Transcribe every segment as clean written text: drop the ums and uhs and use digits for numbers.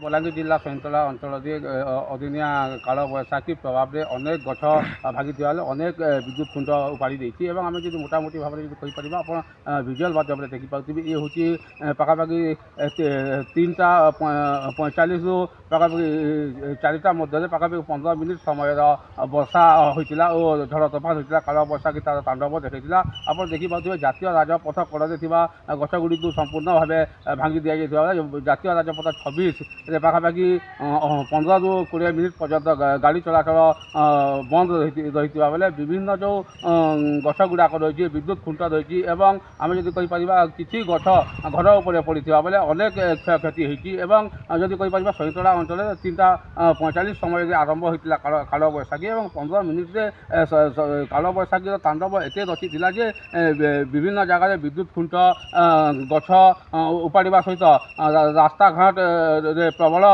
ବଲାଙ୍ଗୀର ଜିଲ୍ଲା ସଇଁତଳା ଅଞ୍ଚଳରେ ଅଦିନିଆ କାଳ ବୈଶାଖୀ ପ୍ରଭାବରେ ଅନେକ ଗଛ ଭାଙ୍ଗିଥିବା ବେଳେ ଅନେକ ବିଦ୍ୟୁତ ଖୁଣ୍ଟ ଉପାଡ଼ି ଦେଇଛି ଏବଂ ଆମେ ଯଦି ମୋଟାମୋଟି ଭାବରେ ଯଦି କହିପାରିବା ଆପଣ ଭିଜୁଆଲ୍ ମାଧ୍ୟମରେ ଦେଖିପାରୁଥିବେ ଇଏ ହେଉଛି ପାଖାପାଖି 3ଟା 45ରୁ ପାଖାପାଖି 4ଟା ମଧ୍ୟରେ ପାଖାପାଖି 15 ମିନିଟ୍ ସମୟର ବର୍ଷା ହୋଇଥିଲା ଓ ଝଡ଼ ତୋଫାନ ହୋଇଥିଲା। କାଳ ବୈଶାଖୀ ତା'ର ତାଣ୍ଡବ ଦେଖାଇଥିଲା। ଆପଣ ଦେଖିପାରୁଥିବେ ଜାତୀୟ ରାଜପଥ କଡ଼ରେ ଥିବା ଗଛଗୁଡ଼ିକୁ ସମ୍ପୂର୍ଣ୍ଣ ଭାବେ ଭାଙ୍ଗି ଦିଆଯାଇଥିବା ବେଳେ ଜାତୀୟ ରାଜପଥ 26ରେ ପାଖାପାଖି 15ରୁ 20 ମିନିଟ୍ ପର୍ଯ୍ୟନ୍ତ ଗାଡ଼ି ଚଳାଚଳ ବନ୍ଦ ରହିଥିବା ବେଳେ ବିଭିନ୍ନ ଯେଉଁ ଗଛ ଗୁଡ଼ାକ ରହିଛି ବିଦ୍ୟୁତ ଖୁଣ୍ଟ ରହିଛି ଏବଂ ଆମେ ଯଦି କହିପାରିବା କିଛି ଗଛ ଘର ଉପରେ ପଡ଼ିଥିବା ବେଳେ ଅନେକ କ୍ଷୟକ୍ଷତି ହୋଇଛି ଏବଂ ଯଦି କହିପାରିବା ସଇଁତଳା ଅଞ୍ଚଳରେ 3ଟା 45 ସମୟରେ ଆରମ୍ଭ ହୋଇଥିଲା କାଳ ବୈଶାଖୀ ଏବଂ 15 ମିନିଟ୍ରେ କାଳ ବୈଶାଖୀର ତାଣ୍ଡବ ଏତେ ରଚିଥିଲା ଯେ ବିଭିନ୍ନ ଜାଗାରେ ବିଦ୍ୟୁତ ଖୁଣ୍ଟ ଗଛ ଉପାଡ଼ିବା ସହିତ ରାସ୍ତାଘାଟରେ ପ୍ରବଳ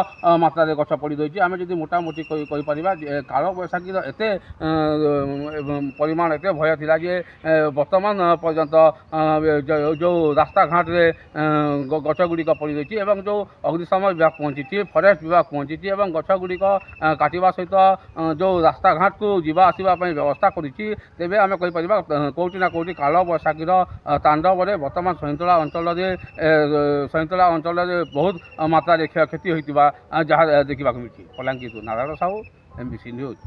ମାତ୍ରାରେ ଗଛ ପଡ଼ି ରହିଛି। ଆମେ ଯଦି ମୋଟାମୋଟି କହିପାରିବା କାଳ ବୈଶାଖୀର ଏତେ ପରିମାଣ ଏତେ ଭୟ ଥିଲା ଯେ ବର୍ତ୍ତମାନ ପର୍ଯ୍ୟନ୍ତ ଯେଉଁ ରାସ୍ତାଘାଟରେ ଗଛ ଗୁଡ଼ିକ ପଡ଼ି ରହିଛି ଏବଂ ଯେଉଁ ଅଗ୍ନିଶମ ବିଭାଗ ପହଞ୍ଚିଛି, ଫରେଷ୍ଟ ବିଭାଗ ପହଞ୍ଚିଛି ଏବଂ ଗଛ ଗୁଡ଼ିକ କାଟିବା ସହିତ ଯେଉଁ ରାସ୍ତାଘାଟକୁ ଯିବା ଆସିବା ପାଇଁ ବ୍ୟବସ୍ଥା କରିଛି, ତେବେ ଆମେ କହିପାରିବା କେଉଁଠି ନା କେଉଁଠି କାଳ ବୈଶାଖୀର ତାଣ୍ଡବରେ ବର୍ତ୍ତମାନ ସଇଁତଳା ଅଞ୍ଚଳରେ ବହୁତ ମାତ୍ରାରେ କ୍ଷୟକ୍ଷତି ହୋଇଥିବା ଯାହା ଦେଖିବାକୁ ମିଳିଛି। ବଲାଙ୍ଗୀରରୁ ନାରାୟଣ ସାହୁ, MBC ନ୍ୟୁଜ୍।